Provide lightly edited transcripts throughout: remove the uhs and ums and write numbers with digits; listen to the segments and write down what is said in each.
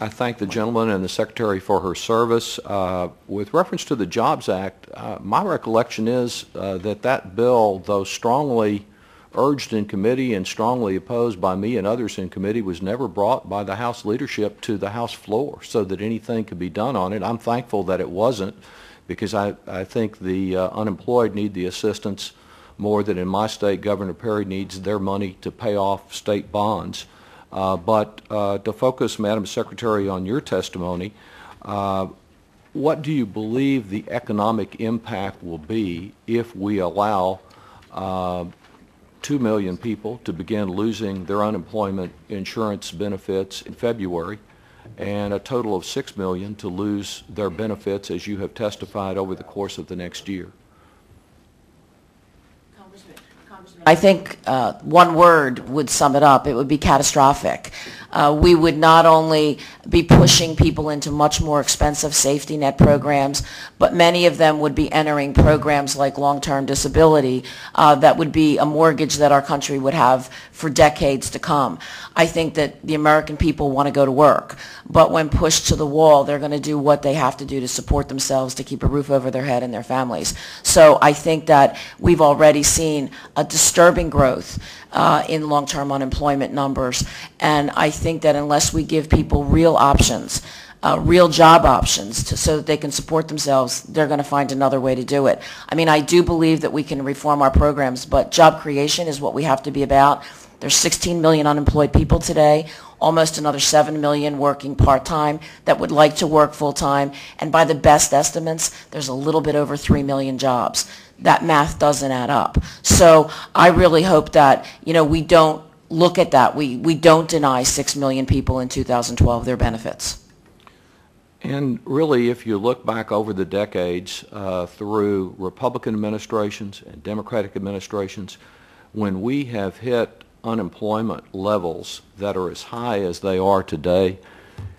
I thank the gentleman and the Secretary for her service. With reference to the Jobs Act, my recollection is that bill, though strongly urged in committee and strongly opposed by me and others in committee, was never brought by the House leadership to the House floor so that anything could be done on it. I'm thankful that it wasn't, because I think the unemployed need the assistance more than in my state. Governor Perry needs their money to pay off state bonds. But to focus, Madam Secretary, on your testimony, what do you believe the economic impact will be if we allow 2 million people to begin losing their unemployment insurance benefits in February, and a total of 6 million to lose their benefits, as you have testified, over the course of the next year? I think one word would sum it up. It would be catastrophic. We would not only be pushing people into much more expensive safety net programs, but many of them would be entering programs like long-term disability that would be a mortgage that our country would have for decades to come. I think that the American people want to go to work, but when pushed to the wall, they're going to do what they have to do to support themselves, to keep a roof over their head and their families. So I think that we've already seen a disturbing growth in long-term unemployment numbers, and I think that unless we give people real options, real job options so that they can support themselves, they're going to find another way to do it. I mean, I do believe that we can reform our programs, but job creation is what we have to be about. There's 16 million unemployed people today, almost another 7 million working part-time that would like to work full-time, and by the best estimates, there's a little bit over 3 million jobs. That math doesn't add up. So I really hope that, we don't look at that. We don't deny 6 million people in 2012 their benefits. And really, if you look back over the decades through Republican administrations and Democratic administrations, when we have hit unemployment levels that are as high as they are today,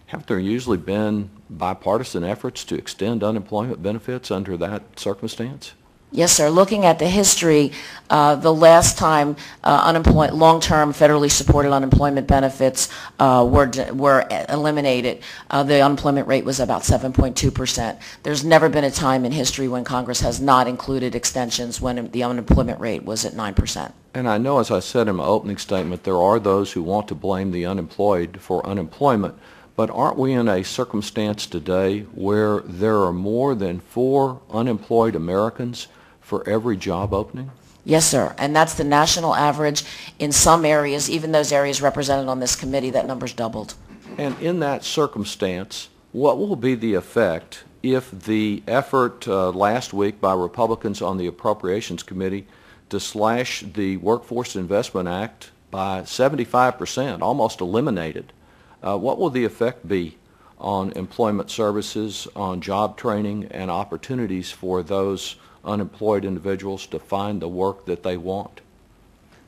have there usually been bipartisan efforts to extend unemployment benefits under that circumstance? Yes, sir. Looking at the history, the last time long-term federally supported unemployment benefits were eliminated, the unemployment rate was about 7.2%. There's never been a time in history when Congress has not included extensions when the unemployment rate was at 9%. And I know, as I said in my opening statement, there are those who want to blame the unemployed for unemployment. But aren't we in a circumstance today where there are more than 4 unemployed Americans for every job opening? Yes, sir. And that's the national average. In some areas, even those areas represented on this committee, that number's doubled. And in that circumstance, what will be the effect if the effort last week by Republicans on the Appropriations Committee to slash the Workforce Investment Act by 75%, almost eliminated? What will the effect be on employment services, on job training, and opportunities for those unemployed individuals to find the work that they want?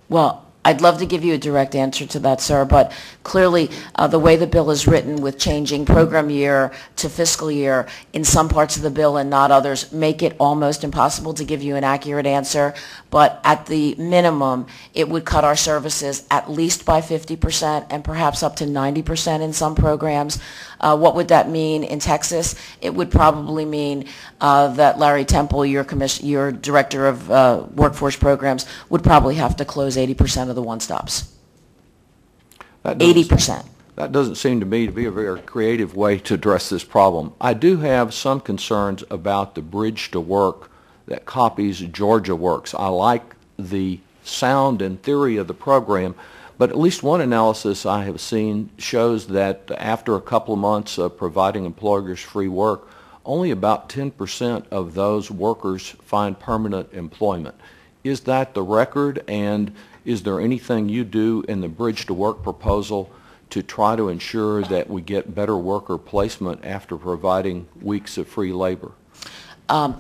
Well, I'd love to give you a direct answer to that, sir, but clearly the way the bill is written with changing program year to fiscal year in some parts of the bill and not others make it almost impossible to give you an accurate answer. But at the minimum, it would cut our services at least by 50% and perhaps up to 90% in some programs. What would that mean in Texas? It would probably mean that Larry Temple, your director of workforce programs, would probably have to close 80% of the one-stops. 80%. That doesn't seem to me to be a very creative way to address this problem. I do have some concerns about the Bridge to Work that copies Georgia Works. I like the sound and theory of the program, but at least one analysis I have seen shows that after a couple of months of providing employers free work, only about 10% of those workers find permanent employment. Is that the record, and is there anything you do in the Bridge to Work proposal to try to ensure that we get better worker placement after providing weeks of free labor?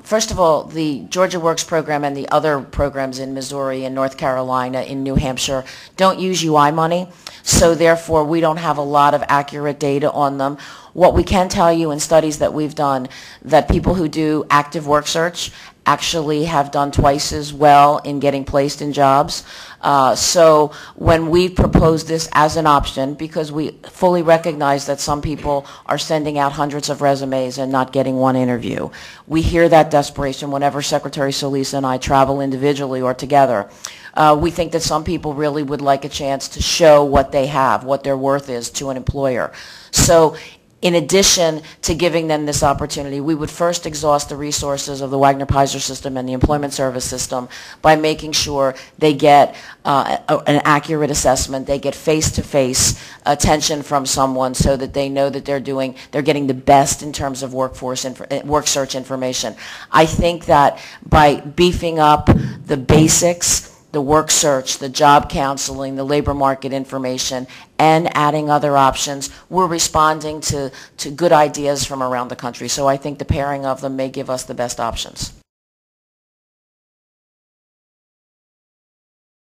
First of all, the Georgia Works program and the other programs in Missouri and North Carolina, in New Hampshire, don't use UI money, so therefore we don't have a lot of accurate data on them. What we can tell you in studies that we've done, that people who do active work search actually have done twice as well in getting placed in jobs. So when we propose this as an option, because we fully recognize that some people are sending out hundreds of resumes and not getting one interview, we hear that desperation whenever Secretary Solis and I travel individually or together. We think that some people really would like a chance to show what they have, what their worth is to an employer. So in addition to giving them this opportunity, we would first exhaust the resources of the Wagner-Peiser system and the employment service system by making sure they get an accurate assessment, they get face-to-face attention from someone so that they know that they're getting the best in terms of work search information. I think that by beefing up the basics, the work search, the job counseling, the labor market information, and adding other options, we're responding to good ideas from around the country. So I think the pairing of them may give us the best options.